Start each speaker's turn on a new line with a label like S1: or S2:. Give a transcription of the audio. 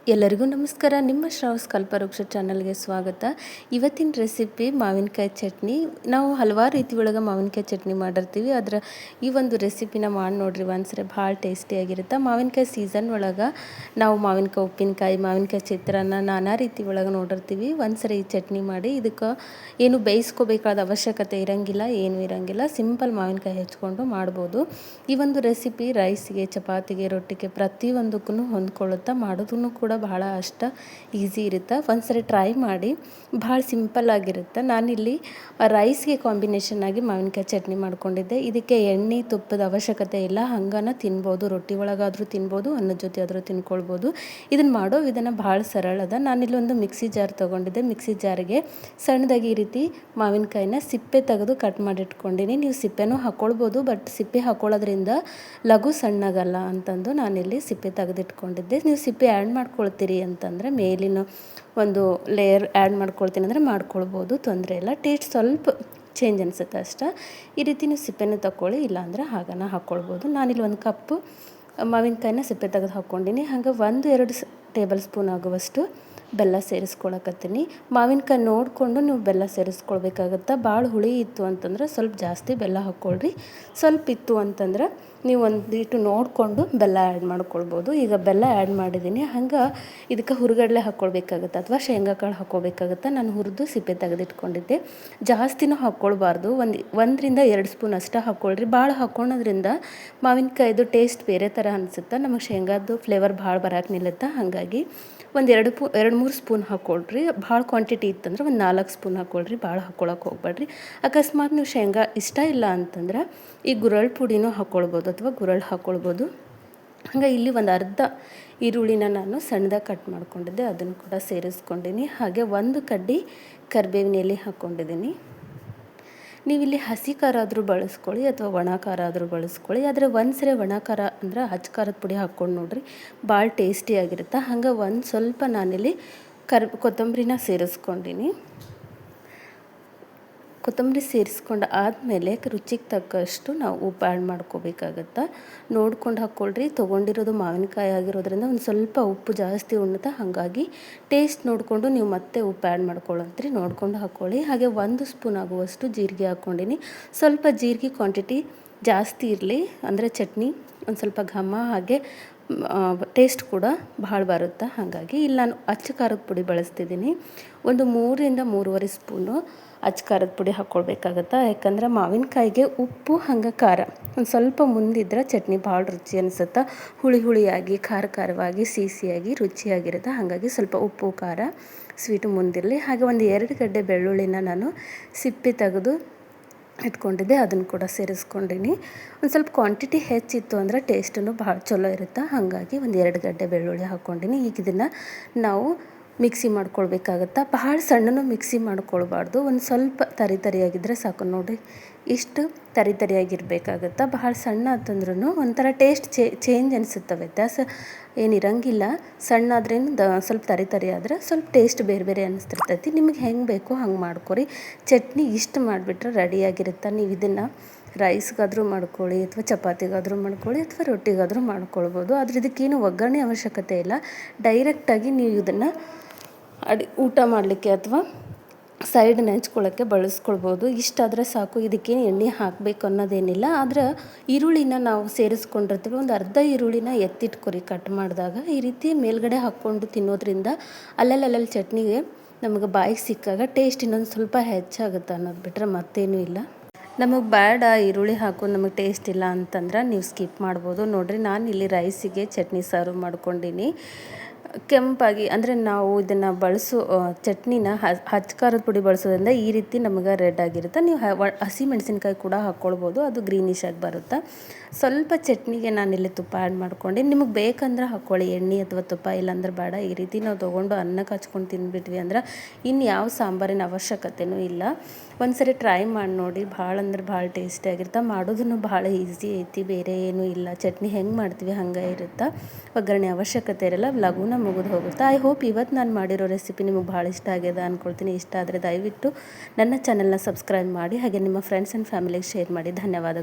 S1: ಎಲ್ಲರಿಗೂ ನಮಸ್ಕಾರ. ನಿಮ್ಮ ಶ್ರಾವ್ಸ್ ಕಲ್ಪವೃಕ್ಷ ಚಾನಲ್ಗೆ ಸ್ವಾಗತ. ಇವತ್ತಿನ ರೆಸಿಪಿ ಮಾವಿನಕಾಯಿ ಚಟ್ನಿ. ನಾವು ಹಲವಾರು ರೀತಿ ಒಳಗೆ ಮಾವಿನಕಾಯಿ ಚಟ್ನಿ ಮಾಡಿರ್ತೀವಿ. ಆದರೆ ಈ ಒಂದು ರೆಸಿಪಿನ ಮಾಡಿ ನೋಡ್ರಿ, ಒಂದ್ಸರಿ ಭಾಳ ಟೇಸ್ಟಿಯಾಗಿರುತ್ತೆ. ಮಾವಿನಕಾಯಿ ಸೀಸನ್ ಒಳಗೆ ನಾವು ಮಾವಿನಕಾಯಿ ಉಪ್ಪಿನಕಾಯಿ, ಮಾವಿನಕಾಯಿ ಚಿತ್ರಾನ್ನ ನಾನಾ ರೀತಿ ಒಳಗೆ ನೋಡಿರ್ತೀವಿ. ಒಂದ್ಸರಿ ಈ ಚಟ್ನಿ ಮಾಡಿ, ಇದಕ್ಕೆ ಏನು ಬೇಯಿಸ್ಕೋಬೇಕಾದ ಅವಶ್ಯಕತೆ ಇರೋಂಗಿಲ್ಲ, ಏನೂ ಇರೋಂಗಿಲ್ಲ. ಸಿಂಪಲ್ ಮಾವಿನಕಾಯಿ ಹೆಚ್ಕೊಂಡು ಮಾಡ್ಬೋದು. ಈ ಒಂದು ರೆಸಿಪಿ ರೈಸ್ಗೆ, ಚಪಾತಿಗೆ, ರೊಟ್ಟಿಗೆ ಪ್ರತಿಯೊಂದಕ್ಕೂ ಹೊಂದ್ಕೊಳ್ಳುತ್ತಾ. ಮಾಡೋದನ್ನು ಕೂಡ ಬಹಳ ಅಷ್ಟ ಈಸಿ ಇರುತ್ತೆ. ಒಂದ್ಸರಿ ಟ್ರೈ ಮಾಡಿ, ಭಾಳ ಸಿಂಪಲ್ ಆಗಿರುತ್ತೆ. ನಾನಿಲ್ಲಿ ರೈಸ್ಗೆ ಕಾಂಬಿನೇಷನ್ ಆಗಿ ಮಾವಿನಕಾಯಿ ಚಟ್ನಿ ಮಾಡ್ಕೊಂಡಿದ್ದೆ. ಇದಕ್ಕೆ ಎಣ್ಣೆ ತುಪ್ಪದ ಅವಶ್ಯಕತೆ ಇಲ್ಲ, ಹಂಗನ ತಿನ್ಬೋದು. ರೊಟ್ಟಿ ಒಳಗಾದರೂ ತಿನ್ಬೋದು, ಅನ್ನದ ಜೊತೆ ಆದರೂ ತಿನ್ಕೊಳ್ಬೋದು. ಇದನ್ನು ಮಾಡೋ ವಿಧಾನ ಭಾಳ ಸರಳ ಅದ. ನಾನಿಲ್ಲಿ ಒಂದು ಮಿಕ್ಸಿ ಜಾರ್ ತೊಗೊಂಡಿದ್ದೆ. ಮಿಕ್ಸಿ ಜಾರಿಗೆ ಸಣ್ಣದಾಗಿ ಈ ರೀತಿ ಮಾವಿನಕಾಯಿನ ಸಿಪ್ಪೆ ತೆಗೆದು ಕಟ್ ಮಾಡಿಟ್ಕೊಂಡಿನಿ. ನೀವು ಸಿಪ್ಪೆನೂ ಹಾಕ್ಕೊಳ್ಬೋದು, ಬಟ್ ಸಿಪ್ಪೆ ಹಾಕ್ಕೊಳ್ಳೋದ್ರಿಂದ ಲಘು ಸಣ್ಣಗಲ್ಲ ಅಂತಂದು ನಾನಿಲ್ಲಿ ಸಿಪ್ಪೆ ತೆಗೆದಿಟ್ಕೊಂಡಿದ್ದೆ. ನೀವು ಸಿಪ್ಪೆ ಆ್ಯಡ್ ಮಾಡ್ಕೊಳ್ತೀರಿ ಅಂತಂದರೆ ಮೇಲಿನ ಒಂದು ಲೇಯರ್ ಆ್ಯಡ್ ಮಾಡ್ಕೊಳ್ತೀನಿ ಅಂದರೆ ಮಾಡ್ಕೊಳ್ಬೋದು, ತೊಂದರೆ ಇಲ್ಲ. ಟೇಸ್ಟ್ ಸ್ವಲ್ಪ ಚೇಂಜ್ ಅನಿಸುತ್ತೆ ಅಷ್ಟೇ. ಈ ರೀತಿ ನೀವು ಸಿಪ್ಪೆನ ತಗೊಳ್ಳಿ, ಇಲ್ಲಾಂದರೆ ಹಾಗನ ಹಾಕ್ಕೊಳ್ಬೋದು. ನಾನಿಲ್ಲಿ ಒಂದು ಕಪ್ಪು ಮಾವಿನಕಾಯಿನ ಸಿಪ್ಪೆ ತೆಗೆದು ಹಾಕ್ಕೊಂಡಿನಿ. ಹಾಗೆ 1-2 ಟೇಬಲ್ ಸ್ಪೂನ್ ಆಗುವಷ್ಟು ಬೆಲ್ಲ ಸೇರಿಸ್ಕೊಳಕತ್ತೀನಿ. ಮಾವಿನಕಾಯಿ ನೋಡಿಕೊಂಡು ನೀವು ಬೆಲ್ಲ ಸೇರಿಸ್ಕೊಳ್ಬೇಕಾಗತ್ತೆ. ಭಾಳ ಹುಳಿ ಇತ್ತು ಅಂತಂದ್ರೆ ಸ್ವಲ್ಪ ಜಾಸ್ತಿ ಬೆಲ್ಲ ಹಾಕ್ಕೊಳ್ರಿ. ಸ್ವಲ್ಪ ಇತ್ತು ಅಂತಂದ್ರೆ ನೀವು ಒಂದಿಟ್ಟು ನೋಡಿಕೊಂಡು ಬೆಲ್ಲ ಆ್ಯಡ್ ಮಾಡ್ಕೊಳ್ಬೋದು. ಈಗ ಬೆಲ್ಲ ಆ್ಯಡ್ ಮಾಡಿದ್ದೀನಿ. ಹಂಗೆ ಇದಕ್ಕೆ ಹುರಿಗಡಲೆ ಹಾಕ್ಕೊಳ್ಬೇಕಾಗತ್ತೆ ಅಥವಾ ಶೇಂಗಾ ಕಾಳು ಹಾಕ್ಕೊಳ್ಬೇಕಾಗತ್ತೆ. ನಾನು ಹುರಿದು ಸಿಪ್ಪೆ ತೆಗೆದಿಟ್ಕೊಂಡಿದ್ದೆ. ಜಾಸ್ತಿನೂ ಹಾಕ್ಕೊಳ್ಬಾರ್ದು, 1-2 ಸ್ಪೂನ್ ಅಷ್ಟೇ ಹಾಕ್ಕೊಳ್ರಿ. ಭಾಳ ಹಾಕ್ಕೊಳೋದ್ರಿಂದ ಮಾವಿನಕಾಯಿದು ಟೇಸ್ಟ್ ಬೇರೆ ಥರ ಅನಿಸುತ್ತೆ. ನಮಗೆ ಶೇಂಗಾದ್ದು ಫ್ಲೇವರ್ ಭಾಳ ಬರೋಕೆ ನಿಲ್ಲುತ್ತೆ. ಹಾಗಾಗಿ 2-3 ಸ್ಪೂನ್ ಹಾಕ್ಕೊಳ್ರಿ. ಭಾಳ ಕ್ವಾಂಟಿಟಿ ಇತ್ತಂದ್ರೆ 4 ಸ್ಪೂನ್ ಹಾಕ್ಕೊಳ್ರಿ. ಭಾಳ ಹಾಕ್ಕೊಳಕ್ಕೆ ಹೋಗ್ಬೇಡ್ರಿ. ಅಕಸ್ಮಾತ್ ನೀವು ಶೇಂಗಾ ಇಷ್ಟ ಇಲ್ಲ ಅಂತಂದ್ರೆ ಈ ಗುರಳ್ ಪುಡಿನೂ ಹಾಕ್ಕೊಳ್ಬೋದು ಅಥವಾ ಗುರಳ್ ಹಾಕ್ಕೊಳ್ಬೋದು. ಹಾಗೆ ಇಲ್ಲಿ ಒಂದು ಅರ್ಧ ಈರುಳ್ಳಿನ ನಾನು ಸಣ್ಣದಾಗಿ ಕಟ್ ಮಾಡ್ಕೊಂಡಿದ್ದೆ, ಅದನ್ನು ಕೂಡ ಸೇರಿಸ್ಕೊಂಡಿನಿ. ಹಾಗೆ 1 ಕಡ್ಡಿ ಕರಿಬೇವಿನ ಎಲೆ ಹಾಕ್ಕೊಂಡಿದ್ದೀನಿ. ನೀವಿಲ್ಲಿ ಹಸಿ ಖಾರ ಆದರೂ ಬಳಸ್ಕೊಳ್ಳಿ ಅಥವಾ ಒಣ ಖಾರ ಆದರೂ ಬಳಸ್ಕೊಳ್ಳಿ. ಆದರೆ ಒಂದ್ಸರಿ ಒಣ ಖಾರ ಅಂದ್ರೆ ಹಚ್ಚ ಖಾರದ ಪುಡಿ ಹಾಕ್ಕೊಂಡು ನೋಡಿರಿ, ಭಾಳ ಟೇಸ್ಟಿಯಾಗಿರುತ್ತೆ. ಹಂಗೆ ಒಂದು ಸ್ವಲ್ಪ ನಾನಿಲ್ಲಿ ಕೊತ್ತಂಬರಿನ ಸೇರಿಸ್ಕೊಂಡಿನಿ. ಕೊತ್ತಂಬರಿ ಸೇರಿಸ್ಕೊಂಡು ಆದಮೇಲೆ ರುಚಿಗೆ ತಕ್ಕಷ್ಟು ನಾವು ಉಪ್ಪು ಆ್ಯಡ್ ಮಾಡ್ಕೋಬೇಕಾಗತ್ತೆ. ನೋಡ್ಕೊಂಡು ಹಾಕ್ಕೊಳ್ರಿ. ತೊಗೊಂಡಿರೋದು ಮಾವಿನಕಾಯಿ ಆಗಿರೋದ್ರಿಂದ ಒಂದು ಸ್ವಲ್ಪ ಉಪ್ಪು ಜಾಸ್ತಿ ಉಣ್ಣುತ್ತೆ. ಹಾಗಾಗಿ ಟೇಸ್ಟ್ ನೋಡಿಕೊಂಡು ನೀವು ಮತ್ತೆ ಉಪ್ಪು ಆ್ಯಡ್ ಮಾಡ್ಕೊಳ್ಳಂತ್ರಿ, ನೋಡ್ಕೊಂಡು ಹಾಕ್ಕೊಳ್ಳಿ. ಹಾಗೆ 1 ಸ್ಪೂನ್ ಆಗುವಷ್ಟು ಜೀರಿಗೆ ಹಾಕ್ಕೊಂಡಿನಿ. ಸ್ವಲ್ಪ ಜೀರಿಗೆ ಕ್ವಾಂಟಿಟಿ ಜಾಸ್ತಿ ಇರಲಿ, ಅಂದರೆ ಚಟ್ನಿ ಒಂದು ಸ್ವಲ್ಪ ಘಮ ಹಾಗೆ ಟೇಸ್ಟ್ ಕೂಡ ಭಾಳ ಬರುತ್ತೆ. ಹಾಗಾಗಿ ಇಲ್ಲಿ ನಾನು ಅಚ್ಚ ಖಾರದ ಪುಡಿ ಬಳಸ್ತಿದ್ದೀನಿ. ಒಂದು 3-3.5 ಸ್ಪೂನು ಅಚ್ಚ ಖಾರದ ಪುಡಿ ಹಾಕ್ಕೊಳ್ಬೇಕಾಗತ್ತೆ. ಯಾಕಂದ್ರೆ ಮಾವಿನಕಾಯಿಗೆ ಉಪ್ಪು ಹಂಗೆ ಖಾರ ಒಂದು ಸ್ವಲ್ಪ ಮುಂದಿದ್ರೆ ಚಟ್ನಿ ಭಾಳ ರುಚಿ ಅನಿಸುತ್ತೆ. ಹುಳಿಯಾಗಿ ಖಾರವಾಗಿ ಸಿಹಿಯಾಗಿ ರುಚಿಯಾಗಿರುತ್ತೆ. ಹಾಗಾಗಿ ಸ್ವಲ್ಪ ಉಪ್ಪು ಖಾರ ಸ್ವೀಟು ಮುಂದಿರಲಿ. ಹಾಗೆ 1-2 ಗಡ್ಡೆ ಬೆಳ್ಳುಳ್ಳಿನ ನಾನು ಸಿಪ್ಪೆ ತೆಗೆದು ಇಟ್ಕೊಂಡಿದ್ದೆ, ಅದನ್ನು ಕೂಡ ಸೇರಿಸ್ಕೊಂಡಿನಿ. ಒಂದು ಸ್ವಲ್ಪ ಕ್ವಾಂಟಿಟಿ ಹೆಚ್ಚಿತ್ತು ಅಂದರೆ ಟೇಸ್ಟೂ ಭಾಳ ಚಲೋ ಇರುತ್ತೆ. ಹಾಗಾಗಿ 1-2 ಗಡ್ಡೆ ಬೆಳ್ಳುಳ್ಳಿ ಹಾಕ್ಕೊಂಡಿನಿ. ಈಗ ಇದನ್ನು ನಾವು ಮಿಕ್ಸಿ ಮಾಡ್ಕೊಳ್ಬೇಕಾಗತ್ತೆ. ಭಾಳ ಸಣ್ಣನೂ ಮಿಕ್ಸಿ ಮಾಡ್ಕೊಳ್ಬಾರ್ದು, ಒಂದು ಸ್ವಲ್ಪ ತರಿಯಾಗಿದ್ದರೆ ಸಾಕು. ನೋಡಿರಿ, ಇಷ್ಟು ತರಿಯಾಗಿರ್ಬೇಕಾಗತ್ತೆ. ಭಾಳ ಸಣ್ಣ ಆತಂದ್ರೂ ಒಂಥರ ಟೇಸ್ಟ್ ಚೇಂಜ್ ಅನಿಸುತ್ತೆ. ವ್ಯತ್ಯಾಸ ಏನಿರಂಗಿಲ್ಲ. ಸಣ್ಣ ಆದ್ರೇನು ಸ್ವಲ್ಪ ತರಿ ಆದರೆ ಸ್ವಲ್ಪ ಟೇಸ್ಟ್ ಬೇರೆ ಅನ್ನಿಸ್ತಿರ್ತೈತಿ. ನಿಮಗೆ ಹೆಂಗೆ ಬೇಕೋ ಹಂಗೆ ಮಾಡ್ಕೊರಿ. ಚಟ್ನಿ ಇಷ್ಟು ಮಾಡಿಬಿಟ್ರೆ ರೆಡಿಯಾಗಿರುತ್ತೆ. ನೀವು ಇದನ್ನು ರೈಸ್ಗಾದರೂ ಮಾಡ್ಕೊಳ್ಳಿ ಅಥವಾ ಚಪಾತಿಗಾದರೂ ಮಾಡ್ಕೊಳ್ಳಿ ಅಥವಾ ರೊಟ್ಟಿಗಾದರೂ ಮಾಡ್ಕೊಳ್ಬೋದು. ಆದರೆ ಇದಕ್ಕೇನು ಒಗ್ಗರಣೆ ಅವಶ್ಯಕತೆ ಇಲ್ಲ. ಡೈರೆಕ್ಟಾಗಿ ನೀವು ಇದನ್ನು ಊಟ ಮಾಡಲಿಕ್ಕೆ ಅಥವಾ ಸೈಡ್ ನೆಂಚ್ಕೊಳ್ಳೋಕ್ಕೆ ಬಳಸ್ಕೊಳ್ಬೋದು. ಇಷ್ಟಾದರೆ ಸಾಕು. ಇದಕ್ಕೇನು ಎಣ್ಣೆ ಹಾಕಬೇಕು ಅನ್ನೋದೇನಿಲ್ಲ. ಆದರೆ ಈರುಳ್ಳಿನ ನಾವು ಸೇರಿಸ್ಕೊಂಡಿರ್ತೀವಿ. ಒಂದು ಅರ್ಧ ಈರುಳ್ಳಿನ ಎತ್ತಿಟ್ಕೊರಿ ಕಟ್ ಮಾಡಿದಾಗ. ಈ ರೀತಿ ಮೇಲ್ಗಡೆ ಹಾಕ್ಕೊಂಡು ತಿನ್ನೋದ್ರಿಂದ ಅಲ್ಲಲ್ಲಿ ಚಟ್ನಿಗೆ ನಮಗೆ ಬಾಯಿಗೆ ಸಿಕ್ಕಾಗ ಟೇಸ್ಟ್ ಇನ್ನೊಂದು ಸ್ವಲ್ಪ ಹೆಚ್ಚಾಗುತ್ತೆ ಅನ್ನೋದು ಬಿಟ್ಟರೆ ಮತ್ತೇನೂ ಇಲ್ಲ. ನಮಗೆ ಬೇಡ ಈರುಳ್ಳಿ ಹಾಕೋದು, ನಮಗೆ ಟೇಸ್ಟ್ ಇಲ್ಲ ಅಂತಂದ್ರೆ ನೀವು ಸ್ಕಿಪ್ ಮಾಡ್ಬೋದು. ನೋಡಿರಿ, ನಾನು ಇಲ್ಲಿ ರೈಸಿಗೆ ಚಟ್ನಿ ಸರ್ವ್ ಮಾಡ್ಕೊಂಡಿನಿ. ಕೆಂಪಾಗಿ ಅಂದರೆ ನಾವು ಇದನ್ನು ಬಳಸೋ ಚಟ್ನಿನ ಹಚ್ಚ ಖಾರದ ಪುಡಿ ಬಳಸೋದ್ರಿಂದ ಈ ರೀತಿ ನಮಗೆ ರೆಡ್ ಆಗಿರುತ್ತೆ. ನೀವು ಹಸಿ ಮೆಣಸಿನ್ಕಾಯಿ ಕೂಡ ಹಾಕ್ಕೊಳ್ಬೋದು, ಅದು ಗ್ರೀನಿಶ್ ಆಗಿ ಬರುತ್ತೆ. ಸ್ವಲ್ಪ ಚಟ್ನಿಗೆ ನಾನಿಲ್ಲಿ ತುಪ್ಪ ಆ್ಯಡ್ ಮಾಡ್ಕೊಂಡು, ನಿಮಗೆ ಬೇಕಂದ್ರೆ ಹಾಕ್ಕೊಳ್ಳಿ ಎಣ್ಣೆ ಅಥವಾ ತುಪ್ಪ, ಇಲ್ಲಾಂದ್ರೆ ಬೇಡ. ಈ ರೀತಿ ನಾವು ತೊಗೊಂಡು ಅನ್ನಕ್ಕೆ ಹಚ್ಕೊಂಡು ತಿಂದುಬಿಟ್ವಿ ಅಂದ್ರೆ ಇನ್ನು ಯಾವ ಸಾಂಬಾರಿನ ಅವಶ್ಯಕತೆಯೂ ಇಲ್ಲ. ಒಂದ್ಸರಿ ಟ್ರೈ ಮಾಡಿ ನೋಡಿ, ಭಾಳ ಅಂದ್ರೆ ಭಾಳ ಟೇಸ್ಟಿಯಾಗಿರುತ್ತೆ. ಮಾಡೋದನ್ನು ಭಾಳ ಈಸಿ ಐತಿ, ಬೇರೆ ಏನೂ ಇಲ್ಲ. ಚಟ್ನಿ ಹೆಂಗೆ ಮಾಡ್ತೀವಿ ಹಂಗೆ ಇರುತ್ತೆ. ಒಗ್ಗರಣೆ ಅವಶ್ಯಕತೆ ಇರಲ್ಲ, ಲಘುನ ಮುಗಿದು ಹೋಗುತ್ತೆ. ಐ ಹೋಪ್ ಇವತ್ತು ನಾನು ಮಾಡಿರೋ ರೆಸಿಪಿ ನಿಮಗೆ ಭಾಳ ಇಷ್ಟ ಆಗ್ಯದ ಅಂದ್ಕೊಳ್ತೀನಿ. ಇಷ್ಟ ಆದರೆ ದಯವಿಟ್ಟು ನನ್ನ ಚಾನಲ್ನ ಸಬ್ಸ್ಕ್ರೈಬ್ ಮಾಡಿ, ಹಾಗೆ ನಿಮ್ಮ ಫ್ರೆಂಡ್ಸ್ ಆ್ಯಂಡ್ ಫ್ಯಾಮಿಲಿಗೆ ಶೇರ್ ಮಾಡಿ. ಧನ್ಯವಾದಗಳು.